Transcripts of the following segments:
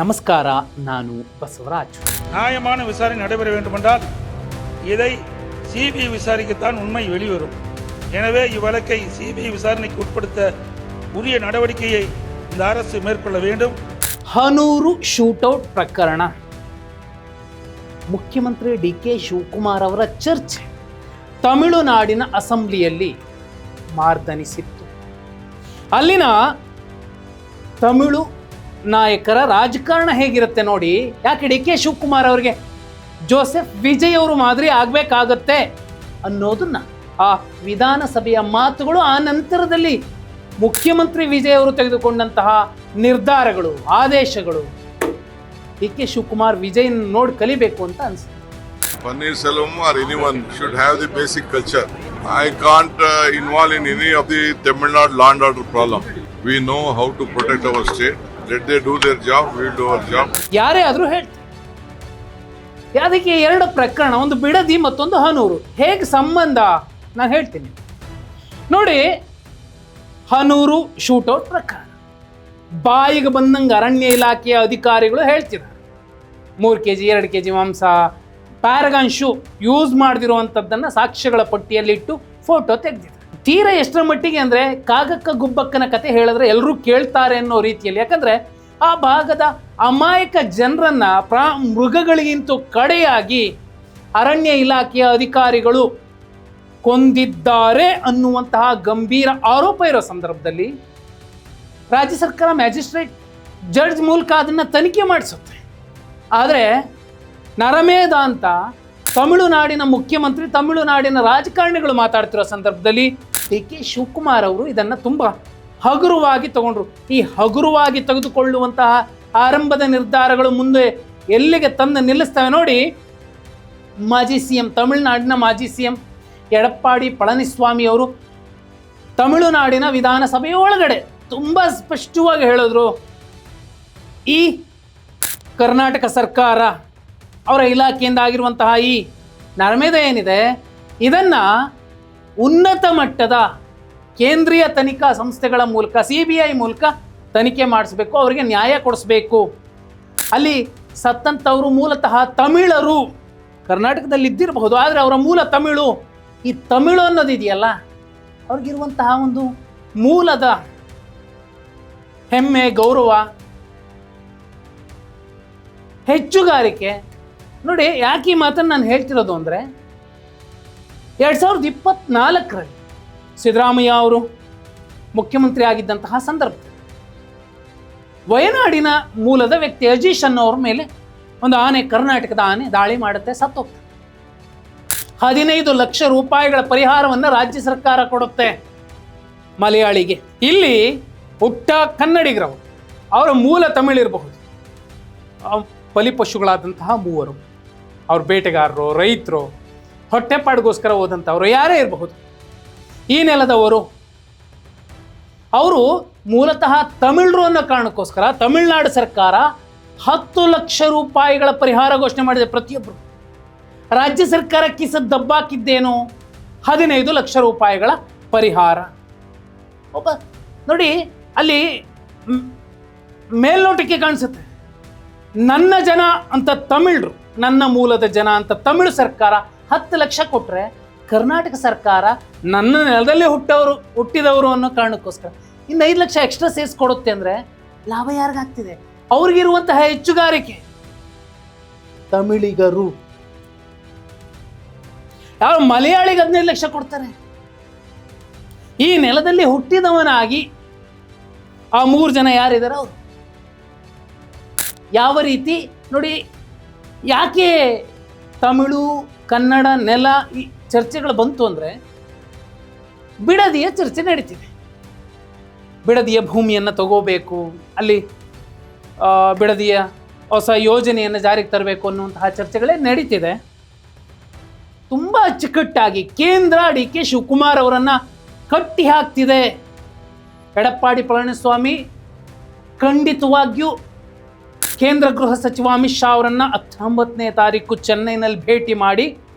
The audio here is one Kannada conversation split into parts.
நமஸ்கார ನಾನು ಬಸವರಾಜ್. நியாயமான விசாரணை நடைபெற வேண்டுமென்றால் இதை சிபிஐ விசாரிக்கத்தான் உண்மை வெளிவரும். எனவே இவ்வழக்கை சிபிஐ விசாரணைக்கு உட்படுத்த உரிய நடவடிக்கையை இந்த அரசு மேற்கொள்ள வேண்டும். ಹನೂರು ಶೂಟೌಟ್ ಪ್ರಕರಣ, ಮುಖ್ಯಮಂತ್ರಿ ಡಿ.ಕೆ. ಶಿವಕುಮಾರ್ ಅವರ ಚರ್ಚೆ ತಮಿಳುನಾಡಿನ ಅಸೆಂಬ್ಲಿಯಲ್ಲಿ ಮಾರ್ದನಿಸಿತ್ತು. ಅಲ್ಲಿನ ತಮಿಳು ನಾಯಕರ ರಾಜಕಾರಣ ಹೇಗಿರುತ್ತೆ ನೋಡಿ. ಯಾಕೆ ಡಿ.ಕೆ. ಶಿವಕುಮಾರ್ ಅವರಿಗೆ ಜೋಸೆಫ್ ವಿಜಯ್ ಅವರು ಮಾದರಿ ಆಗಬೇಕಾಗತ್ತೆ ಅನ್ನೋದನ್ನ ಆ ವಿಧಾನಸಭೆಯ ಮಾತುಗಳು, ಆ ನಂತರದಲ್ಲಿ ಮುಖ್ಯಮಂತ್ರಿ ವಿಜಯ್ ಅವರು ತೆಗೆದುಕೊಂಡಂತಹ ನಿರ್ಧಾರಗಳು, ಆದೇಶಗಳು ಡಿ.ಕೆ. ಶಿವಕುಮಾರ್ ವಿಜಯ್ ನೋಡಿ ಕಲಿಬೇಕು ಅಂತ ಅನ್ಸುತ್ತೆ. Pannirselvam or anyone should have the basic culture. I can't involve in any of the Tamil Nadu law and order problem. We know how to protect our state. Let they do their job, we'll do our job. ಯಾರೇ ಆದರೂ ಹೇಳ್ತಾರೆ. ಅದಕ್ಕೆ ಎರಡು ಪ್ರಕರಣ, ಒಂದು ಬಿಡದಿ ಮತ್ತೊಂದು ಹನೂರು. ಹೇಗೆ ಸಂಬಂಧ ನಾನು ಹೇಳ್ತೀನಿ ನೋಡಿ. ಹನೂರು ಶೂಟೌಟ್ ಪ್ರಕರಣ, ಬಾಯಿಗೆ ಬಂದಂಗೆ ಅರಣ್ಯ ಇಲಾಖೆಯ ಅಧಿಕಾರಿಗಳು ಹೇಳ್ತಿದ್ದಾರೆ 3 kg 2 kg ಮಾಂಸ, ಪ್ಯಾರಗಾನ್ ಶೂ ಯೂಸ್ ಮಾಡದಿರುವಂಥದ್ದನ್ನು ಸಾಕ್ಷ್ಯಗಳ ಪಟ್ಟಿಯಲ್ಲಿಟ್ಟು ಫೋಟೋ ತೆಗೆದಿದ್ದಾರೆ. ತೀರಾ ಎಷ್ಟರ ಮಟ್ಟಿಗೆ ಅಂದರೆ ಕಾಗಕ್ಕ ಗುಬ್ಬಕ್ಕನ ಕತೆ ಹೇಳಿದ್ರೆ ಎಲ್ಲರೂ ಕೇಳ್ತಾರೆ ಅನ್ನೋ ರೀತಿಯಲ್ಲಿ. ಯಾಕಂದರೆ ಆ ಭಾಗದ ಅಮಾಯಕ ಜನರನ್ನ ಮೃಗಗಳಿಗಿಂತ ಕಡೆಯಾಗಿ ಅರಣ್ಯ ಇಲಾಖೆಯ ಅಧಿಕಾರಿಗಳು ಕೊಂದಿದ್ದಾರೆ ಅನ್ನುವಂತಹ ಗಂಭೀರ ಆರೋಪ ಇರೋ ಸಂದರ್ಭದಲ್ಲಿ ರಾಜ್ಯ ಸರ್ಕಾರ ಮ್ಯಾಜಿಸ್ಟ್ರೇಟ್ ಜಡ್ಜ್ ಮೂಲಕ ಅದನ್ನು ತನಿಖೆ ಮಾಡಿಸುತ್ತೆ. ಆದರೆ ನರಮೇಧ ಅಂತ ತಮಿಳುನಾಡಿನ ಮುಖ್ಯಮಂತ್ರಿ, ತಮಿಳುನಾಡಿನ ರಾಜಕಾರಣಿಗಳು ಮಾತಾಡ್ತಿರೋ ಸಂದರ್ಭದಲ್ಲಿ ಡಿ.ಕೆ. ಶಿವಕುಮಾರ್ ಅವರು ಇದನ್ನು ತುಂಬ ಹಗುರವಾಗಿ ತಗೊಂಡ್ರು. ಈ ಹಗುರವಾಗಿ ತೆಗೆದುಕೊಳ್ಳುವಂತಹ ಆರಂಭದ ನಿರ್ಧಾರಗಳು ಮುಂದೆ ಎಲ್ಲಿಗೆ ತಂದು ನಿಲ್ಲಿಸ್ತವೆ ನೋಡಿ. ಮಾಜಿ ಸಿ.ಎಂ, ತಮಿಳುನಾಡಿನ ಮಾಜಿ ಸಿ.ಎಂ ಎಡಪ್ಪಾಡಿ ಪಳನಿಸ್ವಾಮಿ ಅವರು ತಮಿಳುನಾಡಿನ ವಿಧಾನಸಭೆಯ ಒಳಗಡೆ ತುಂಬ ಸ್ಪಷ್ಟವಾಗಿ ಹೇಳಿದ್ರು, ಈ ಕರ್ನಾಟಕ ಸರ್ಕಾರ ಅವರ ಇಲಾಖೆಯಿಂದ ಆಗಿರುವಂತಹ ಈ ನರಮೇಧ ಏನಿದೆ ಇದನ್ನು ಉನ್ನತ ಮಟ್ಟದ ಕೇಂದ್ರೀಯ ತನಿಖಾ ಸಂಸ್ಥೆಗಳ ಮೂಲಕ, CBI ಮೂಲಕ ತನಿಖೆ ಮಾಡಿಸ್ಬೇಕು, ಅವರಿಗೆ ನ್ಯಾಯ ಕೊಡಿಸ್ಬೇಕು. ಅಲ್ಲಿ ಸತ್ತಂಥವರು ಮೂಲತಃ ತಮಿಳರು, ಕರ್ನಾಟಕದಲ್ಲಿ ಇದ್ದಿರಬಹುದು, ಆದರೆ ಅವರ ಮೂಲ ತಮಿಳು. ಈ ತಮಿಳು ಅನ್ನೋದಿದೆಯಲ್ಲ, ಅವ್ರಿಗಿರುವಂತಹ ಒಂದು ಮೂಲದ ಹೆಮ್ಮೆ, ಗೌರವ, ಹೆಚ್ಚುಗಾರಿಕೆ ನೋಡಿ. ಯಾಕೆ ಈ ಮಾತನ್ನು ನಾನು ಹೇಳ್ತಿರೋದು ಅಂದರೆ 2024ರಲ್ಲಿ ಸಿದ್ದರಾಮಯ್ಯ ಅವರು ಮುಖ್ಯಮಂತ್ರಿ ಆಗಿದ್ದಂತಹ ಸಂದರ್ಭದಲ್ಲಿ ವಯನಾಡಿನ ಮೂಲದ ವ್ಯಕ್ತಿ ಅಜೀಶ್ ಅನ್ನೋರ ಮೇಲೆ ಒಂದು ಆನೆ, ಕರ್ನಾಟಕದ ಆನೆ ದಾಳಿ ಮಾಡುತ್ತೆ, ಸತ್ತೋಗ್ತದೆ. 15 ಲಕ್ಷ ರೂಪಾಯಿಗಳ ಪರಿಹಾರವನ್ನು ರಾಜ್ಯ ಸರ್ಕಾರ ಕೊಡುತ್ತೆ ಮಲಯಾಳಿಗೆ. ಇಲ್ಲಿ ಹುಟ್ಟ ಕನ್ನಡಿಗರವರು, ಅವರ ಮೂಲ ತಮಿಳಿರಬಹುದು, ಬಲಿಪಶುಗಳಾದಂತಹ ಮೂವರು, ಅವ್ರ ಬೇಟೆಗಾರರು, ರೈತರು, ಹೊಟ್ಟೆಪಾಡಿಗೋಸ್ಕರ ಹೋದಂಥವರು ಯಾರೇ ಇರಬಹುದು, ಈ ನೆಲದವರು, ಅವರು ಮೂಲತಃ ತಮಿಳರು ಅನ್ನೋ ಕಾರಣಕ್ಕೋಸ್ಕರ ತಮಿಳುನಾಡು ಸರ್ಕಾರ 10 ಲಕ್ಷ ರೂಪಾಯಿಗಳ ಪರಿಹಾರ ಘೋಷಣೆ ಮಾಡಿದೆ ಪ್ರತಿಯೊಬ್ಬರು. ರಾಜ್ಯ ಸರ್ಕಾರ ಕಿಸ ದಬ್ಬಾಕಿದ್ದೇನು 15 ಲಕ್ಷ ರೂಪಾಯಿಗಳ ಪರಿಹಾರ. ಒಬ್ಬ ನೋಡಿ, ಅಲ್ಲಿ ಮೇಲ್ನೋಟಕ್ಕೆ ಕಾಣಿಸುತ್ತೆ ನನ್ನ ಜನ ಅಂತ ತಮಿಳರು, ನನ್ನ ಮೂಲದ ಜನ ಅಂತ ತಮಿಳು ಸರ್ಕಾರ 10 ಲಕ್ಷ ಕೊಟ್ಟರೆ, ಕರ್ನಾಟಕ ಸರ್ಕಾರ ನನ್ನ ನೆಲದಲ್ಲಿ ಹುಟ್ಟಿದವರು ಅನ್ನೋ ಕಾರಣಕ್ಕೋಸ್ಕರ ಇನ್ನು 5 ಲಕ್ಷ ಎಕ್ಸ್ಟ್ರಾ ಸೇರಿಸ್ಕೊಡುತ್ತೆ. ಅಂದರೆ ಲಾಭ ಯಾರಿಗಾಗ್ತಿದೆ? ಅವ್ರಿಗಿರುವಂತಹ ಹೆಚ್ಚುಗಾರಿಕೆ ತಮಿಳಿಗರು. ಯಾವ ಮಲಯಾಳಿಗೆ 15 ಲಕ್ಷ ಕೊಡ್ತಾರೆ? ಈ ನೆಲದಲ್ಲಿ ಹುಟ್ಟಿದವನಾಗಿ ಆ 3 ಜನ ಯಾರಿದ್ದಾರೆ ಅವರು ಯಾವ ರೀತಿ ನೋಡಿ. ಯಾಕೆ ತಮಿಳು ಕನ್ನಡ ನೆಲ ಈ ಚರ್ಚೆಗಳು ಬಂತು ಅಂದರೆ ಬಿಡದಿಯ ಚರ್ಚೆ ನಡೀತಿದೆ. ಬಿಡದಿಯ ಭೂಮಿಯನ್ನು ತಗೋಬೇಕು, ಅಲ್ಲಿ ಬಿಡದಿಯ ಹೊಸ ಯೋಜನೆಯನ್ನು ಜಾರಿಗೆ ತರಬೇಕು ಅನ್ನುವಂತಹ ಚರ್ಚೆಗಳೇ ನಡೀತಿದೆ. ತುಂಬ ಅಚ್ಚುಕಟ್ಟಾಗಿ ಕೇಂದ್ರ ಡಿ.ಕೆ. ಶಿವಕುಮಾರ್ ಅವರನ್ನು ಕಟ್ಟಿ ಹಾಕ್ತಿದೆ. ಎಡಪ್ಪಾಡಿ ಪಳನಿಸ್ವಾಮಿ ಖಂಡಿತವಾಗಿಯೂ ಕೇಂದ್ರ ಗೃಹ ಸಚಿವ ಅಮಿತ್ ಶಾ ಅವರನ್ನು 19ನೇ ತಾರೀಕು ಚೆನ್ನೈನಲ್ಲಿ ಭೇಟಿ ಮಾಡಿ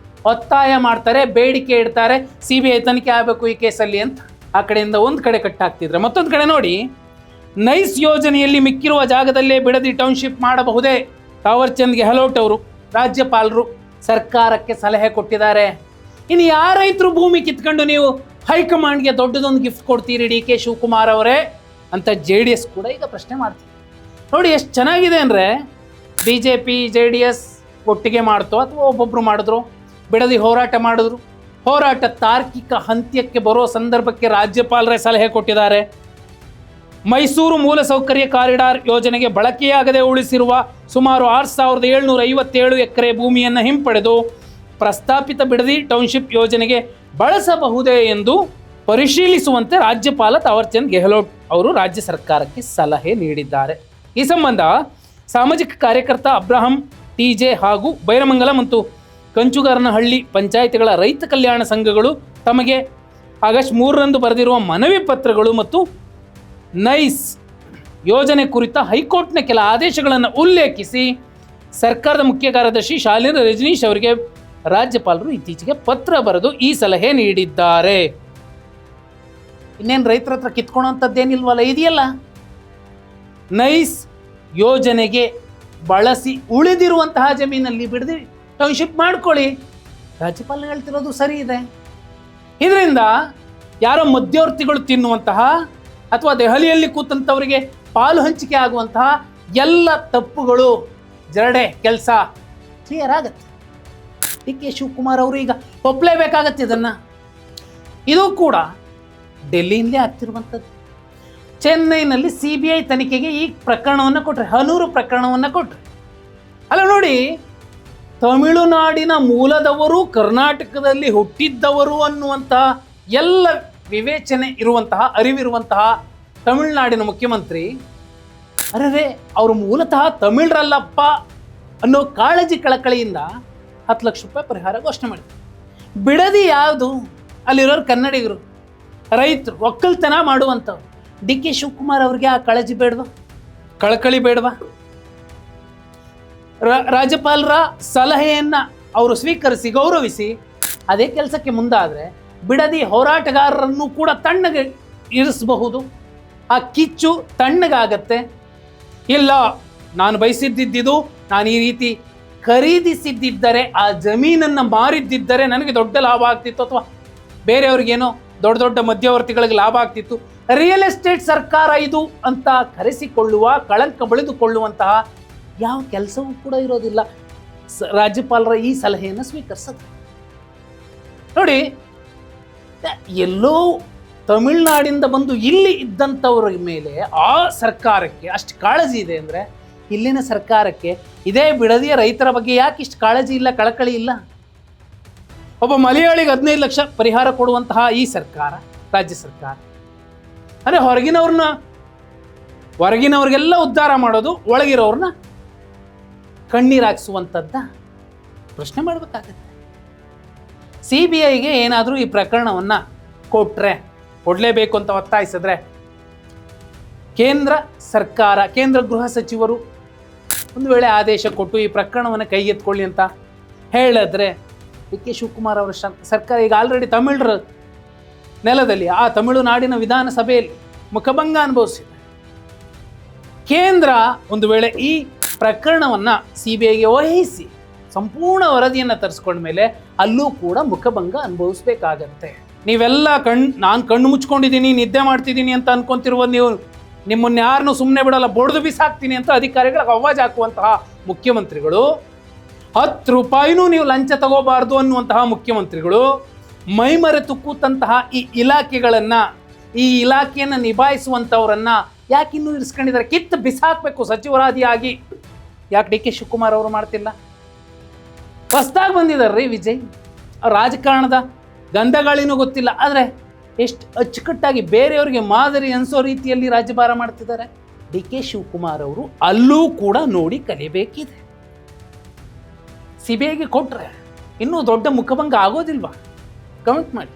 ಒತ್ತಾಯ ಮಾಡ್ತಾರೆ, ಬೇಡಿಕೆ ಇಡ್ತಾರೆ, CBI ತನಿಖೆ ಆಗಬೇಕು ಈ ಕೇಸಲ್ಲಿ ಅಂತ. ಆ ಕಡೆಯಿಂದ ಒಂದು ಕಡೆ ಕಟ್ಟಾಗ್ತಿದ್ರೆ, ಮತ್ತೊಂದು ಕಡೆ ನೋಡಿ ನೈಸ್ ಯೋಜನೆಯಲ್ಲಿ ಮಿಕ್ಕಿರುವ ಜಾಗದಲ್ಲೇ ಬಿಡದಿ ಟೌನ್ಶಿಪ್ ಮಾಡಬಹುದೇ? ತಾವರ್ ಚಂದ್ ಗೆಹ್ಲೋಟ್ ಅವರು ರಾಜ್ಯಪಾಲರು ಸರ್ಕಾರಕ್ಕೆ ಸಲಹೆ ಕೊಟ್ಟಿದ್ದಾರೆ. ಇನ್ನು ಯಾರ ರೈತರು ಭೂಮಿ ಕಿತ್ಕೊಂಡು ನೀವು ಹೈಕಮಾಂಡ್ಗೆ ದೊಡ್ಡದೊಂದು ಗಿಫ್ಟ್ ಕೊಡ್ತೀರಿ ಡಿ ಕೆ ಶಿವಕುಮಾರ್ ಅವರೇ ಅಂತ JDS ಕೂಡ ಈಗ ಪ್ರಶ್ನೆ ಮಾಡ್ತೀವಿ. ನೋಡಿ ಎಷ್ಟು ಚೆನ್ನಾಗಿದೆ ಅಂದರೆ, BJP JDS ಒಟ್ಟಿಗೆ ಮಾಡ್ತೋ ಅಥವಾ ಒಬ್ಬೊಬ್ಬರು ಮಾಡಿದ್ರು, ಬಿಡದಿ ಹೋರಾಟ ಮಾಡಿದ್ರು. ಹೋರಾಟ ತಾರ್ಕಿಕ ಹಂತ್ಯಕ್ಕೆ ಬರೋ ಸಂದರ್ಭಕ್ಕೆ ರಾಜ್ಯಪಾಲರೇ ಸಲಹೆ ಕೊಟ್ಟಿದ್ದಾರೆ. ಮೈಸೂರು ಮೂಲಸೌಕರ್ಯ ಕಾರಿಡಾರ್ ಯೋಜನೆಗೆ ಬಳಕೆಯಾಗದೆ ಉಳಿಸಿರುವ ಸುಮಾರು 6,757 ಎಕರೆ ಭೂಮಿಯನ್ನು ಹಿಂಪಡೆದು ಪ್ರಸ್ತಾಪಿತ ಬಿಡದಿ ಟೌನ್ಶಿಪ್ ಯೋಜನೆಗೆ ಬಳಸಬಹುದೇ ಎಂದು ಪರಿಶೀಲಿಸುವಂತೆ ರಾಜ್ಯಪಾಲ ತಾವರ್ಚಂದ್ ಗೆಹ್ಲೋಟ್ ಅವರು ರಾಜ್ಯ ಸರ್ಕಾರಕ್ಕೆ ಸಲಹೆ ನೀಡಿದ್ದಾರೆ. ಈ ಸಂಬಂಧ ಸಾಮಾಜಿಕ ಕಾರ್ಯಕರ್ತ ಅಬ್ರಹಂ TJ ಹಾಗೂ ಬೈರಮಂಗಲ ಮತ್ತು ಕಂಚುಗಾರನಹಳ್ಳಿ ಪಂಚಾಯಿತಿಗಳ ರೈತ ಕಲ್ಯಾಣ ಸಂಘಗಳು ತಮಗೆ ಆಗಸ್ಟ್ 3ರಂದು ಬರೆದಿರುವ ಮನವಿ ಪತ್ರಗಳು ಮತ್ತು ನೈಸ್ ಯೋಜನೆ ಕುರಿತ ಹೈಕೋರ್ಟ್ನ ಕೆಲ ಆದೇಶಗಳನ್ನು ಉಲ್ಲೇಖಿಸಿ ಸರ್ಕಾರದ ಮುಖ್ಯ ಕಾರ್ಯದರ್ಶಿ ಶಾಲಿನಿ ರಜನೀಶ್ ಅವರಿಗೆ ರಾಜ್ಯಪಾಲರು ಇತ್ತೀಚೆಗೆ ಪತ್ರ ಬರೆದು ಈ ಸಲಹೆ ನೀಡಿದ್ದಾರೆ. ಇನ್ನೇನು ರೈತರ ಹತ್ರ ಕಿತ್ಕೊಳ್ಳೋಂಥದ್ದೇನಿಲ್ವಲ್ಲ, ಇದೆಯಲ್ಲ. ನೈಸ್ ಯೋಜನೆಗೆ ಬಳಸಿ ಉಳಿದಿರುವಂತಹ ಜಮೀನಲ್ಲಿ ಬಿಡದಿ ಟೌನ್ಶಿಪ್ ಮಾಡ್ಕೊಳ್ಳಿ. ರಾಜ್ಯಪಾಲ ಹೇಳ್ತಿರೋದು ಸರಿ ಇದೆ. ಇದರಿಂದ ಯಾರೋ ಮಧ್ಯವರ್ತಿಗಳು ತಿನ್ನುವಂತಹ ಅಥವಾ ದೆಹಲಿಯಲ್ಲಿ ಕೂತಂಥವರಿಗೆ ಪಾಲು ಹಂಚಿಕೆ ಆಗುವಂತಹ ಎಲ್ಲ ತಪ್ಪುಗಳು ಜರಡೆ ಕೆಲಸ ಕ್ಲಿಯರ್ ಆಗತ್ತೆ. DK ಶಿವಕುಮಾರ್ ಅವರು ಈಗ ಒಪ್ಪಲೇಬೇಕಾಗತ್ತೆ ಇದನ್ನು. ಇದು ಕೂಡ ಡೆಲ್ಲಿಯಿಂದಲೇ ಆಗ್ತಿರುವಂಥದ್ದು. ಚೆನ್ನೈನಲ್ಲಿ CBI ತನಿಖೆಗೆ ಈ ಪ್ರಕರಣವನ್ನು ಕೊಟ್ಟರೆ, ಹನೂರು ಪ್ರಕರಣವನ್ನು ಕೊಟ್ಟರೆ. ಅಲ್ಲ ನೋಡಿ, ತಮಿಳುನಾಡಿನ ಮೂಲದವರು ಕರ್ನಾಟಕದಲ್ಲಿ ಹುಟ್ಟಿದ್ದವರು ಅನ್ನುವಂತಹ ಎಲ್ಲ ವಿವೇಚನೆ ಇರುವಂತಹ ಅರಿವಿರುವಂತಹ ತಮಿಳುನಾಡಿನ ಮುಖ್ಯಮಂತ್ರಿ ಅರೆ ಅವರು ಮೂಲತಃ ತಮಿಳರಲ್ಲಪ್ಪ ಅನ್ನೋ ಕಾಳಜಿ ಕಳಕಳಿಯಿಂದ 10 ಲಕ್ಷ ರೂಪಾಯಿ ಪರಿಹಾರ ಘೋಷಣೆ ಮಾಡಿದ್ರು. ಬಿಡದಿ ಯಾವುದು? ಅಲ್ಲಿರೋರು ಕನ್ನಡಿಗರು, ರೈತರು, ಒಕ್ಕಲ್ತನ ಮಾಡುವಂಥವ್ರು. DK ಶಿವಕುಮಾರ್ ಅವ್ರಿಗೆ ಆ ಕಾಳಜಿ ಬೇಡವಾ? ಕಳಕಳಿ ಬೇಡವಾ? ರಾಜ್ಯಪಾಲರ ಸಲಹೆಯನ್ನು ಅವರು ಸ್ವೀಕರಿಸಿ ಗೌರವಿಸಿ ಅದೇ ಕೆಲಸಕ್ಕೆ ಮುಂದಾದರೆ ಬಿಡದಿ ಹೋರಾಟಗಾರರನ್ನು ಕೂಡ ತಣ್ಣಗೆ ಇರಿಸಬಹುದು. ಆ ಕಿಚ್ಚು ತಣ್ಣಗಾಗತ್ತೆ. ಇಲ್ಲ, ನಾನು ಬಯಸಿದ್ದಿದ್ದು, ನಾನು ಈ ರೀತಿ ಖರೀದಿಸಿದ್ದಿದ್ದರೆ, ಆ ಜಮೀನನ್ನು ಮಾರಿದ್ದಿದ್ದರೆ ನನಗೆ ದೊಡ್ಡ ಲಾಭ ಆಗ್ತಿತ್ತು, ಅಥವಾ ಬೇರೆಯವ್ರಿಗೇನೋ ದೊಡ್ಡ ದೊಡ್ಡ ಮಧ್ಯವರ್ತಿಗಳಿಗೆ ಲಾಭ ಆಗ್ತಿತ್ತು. ರಿಯಲ್ ಎಸ್ಟೇಟ್ ಸರ್ಕಾರ ಇದು ಅಂತ ಕರೆಸಿಕೊಳ್ಳುವ, ಕಳಂಕ ಬಳಿದುಕೊಳ್ಳುವಂತಹ ಯಾವ ಕೆಲಸವೂ ಕೂಡ ಇರೋದಿಲ್ಲ ರಾಜ್ಯಪಾಲರ ಈ ಸಲಹೆಯನ್ನು ಸ್ವೀಕರಿಸೋದು. ನೋಡಿ, ಎಲ್ಲೋ ತಮಿಳುನಾಡಿಂದ ಬಂದು ಇಲ್ಲಿ ಇದ್ದಂಥವ್ರ ಮೇಲೆ ಆ ಸರ್ಕಾರಕ್ಕೆ ಅಷ್ಟು ಕಾಳಜಿ ಇದೆ ಅಂದರೆ, ಇಲ್ಲಿನ ಸರ್ಕಾರಕ್ಕೆ ಇದೇ ಬಿಡದಿಯ ರೈತರ ಬಗ್ಗೆ ಯಾಕೆ ಇಷ್ಟು ಕಾಳಜಿ ಇಲ್ಲ, ಕಳಕಳಿ ಇಲ್ಲ? ಒಬ್ಬ ಮಲಯಾಳಿಗೆ 15 ಲಕ್ಷ ಪರಿಹಾರ ಕೊಡುವಂತಹ ಈ ಸರ್ಕಾರ, ರಾಜ್ಯ ಸರ್ಕಾರ, ಅಂದರೆ ಹೊರಗಿನವ್ರಿಗೆಲ್ಲ ಉದ್ಧಾರ ಮಾಡೋದು, ಒಳಗಿರೋರನ್ನ ಕಣ್ಣೀರಾಗಿಸುವಂಥದ್ದ ಪ್ರಶ್ನೆ ಮಾಡಬೇಕಾಗತ್ತೆ. CBIಗೆ ಏನಾದರೂ ಈ ಪ್ರಕರಣವನ್ನು ಕೊಡಲೇಬೇಕು ಅಂತ ಒತ್ತಾಯಿಸಿದ್ರೆ, ಕೇಂದ್ರ ಸರ್ಕಾರ, ಕೇಂದ್ರ ಗೃಹ ಸಚಿವರು ಒಂದು ವೇಳೆ ಆದೇಶ ಕೊಟ್ಟು ಈ ಪ್ರಕರಣವನ್ನು ಕೈಗೆತ್ಕೊಳ್ಳಿ ಅಂತ ಹೇಳಿದ್ರೆ, DK ಶಿವಕುಮಾರ್ ಅವರ ಸರ್ಕಾರ ಈಗ ಆಲ್ರೆಡಿ ತಮಿಳರ ನೆಲದಲ್ಲಿ, ಆ ತಮಿಳುನಾಡಿನ ವಿಧಾನಸಭೆಯಲ್ಲಿ ಮುಖಭಂಗ ಅನುಭವಿಸಿದೆ. ಕೇಂದ್ರ ಒಂದು ವೇಳೆ ಈ ಪ್ರಕರಣವನ್ನು CBIಗೆ ವಹಿಸಿ ಸಂಪೂರ್ಣ ವರದಿಯನ್ನು ತರಿಸ್ಕೊಂಡ ಮೇಲೆ ಅಲ್ಲೂ ಕೂಡ ಮುಖಭಂಗ ಅನುಭವಿಸ್ಬೇಕಾಗತ್ತೆ. ನೀವೆಲ್ಲ ನಾನು ಕಣ್ಣು ಮುಚ್ಕೊಂಡಿದ್ದೀನಿ, ನಿದ್ದೆ ಮಾಡ್ತಿದ್ದೀನಿ ಅಂತ ಅನ್ಕೊಂತಿರುವ ನೀವು, ನಿಮ್ಮನ್ನ ಯಾರನ್ನೂ ಸುಮ್ಮನೆ ಬಿಡಲ್ಲ, ಬೊಡೆದು ಬಿಸಾಕ್ತೀನಿ ಅಂತ ಅಧಿಕಾರಿಗಳಿಗೆ ಅವಾಜ್ ಹಾಕುವಂತಹ ಮುಖ್ಯಮಂತ್ರಿಗಳು, 10 ರೂಪಾಯಿನೂ ನೀವು ಲಂಚ ತಗೋಬಾರ್ದು ಅನ್ನುವಂತಹ ಮುಖ್ಯಮಂತ್ರಿಗಳು, ಮೈಮರೆತು ಕೂತಂತಹ ಈ ಇಲಾಖೆಗಳನ್ನು, ಈ ಇಲಾಖೆಯನ್ನು ನಿಭಾಯಿಸುವಂಥವ್ರನ್ನ ಯಾಕೆ ಇನ್ನೂ ಇರಿಸ್ಕೊಂಡಿದ್ದಾರೆ? ಕಿತ್ತು ಬಿಸಾಕಬೇಕು ಸಚಿವರಾದಿಯಾಗಿ. ಯಾಕೆ DK ಶಿವಕುಮಾರ್ ಅವರು ಮಾಡ್ತಿಲ್ಲ? ಹೊಸ್ದಾಗಿ ಬಂದಿದ್ದಾರೆ ವಿಜಯ್, ರಾಜಕಾರಣದ ಗಂಧಗಾಳಿನೂ ಗೊತ್ತಿಲ್ಲ, ಆದರೆ ಎಷ್ಟು ಅಚ್ಚುಕಟ್ಟಾಗಿ ಬೇರೆಯವರಿಗೆ ಮಾದರಿ ಅನಿಸೋ ರೀತಿಯಲ್ಲಿ ರಾಜ್ಯಭಾರ ಮಾಡ್ತಿದ್ದಾರೆ. DK ಶಿವಕುಮಾರ್ ಅವರು ಅಲ್ಲೂ ಕೂಡ ನೋಡಿ ಕಲಿಬೇಕಿದೆ. CBIಗೆ ಕೊಟ್ಟರೆ ಇನ್ನೂ ದೊಡ್ಡ ಮುಖಭಂಗ ಆಗೋದಿಲ್ವಾ? ಕಮೆಂಟ್ ಮಾಡಿ.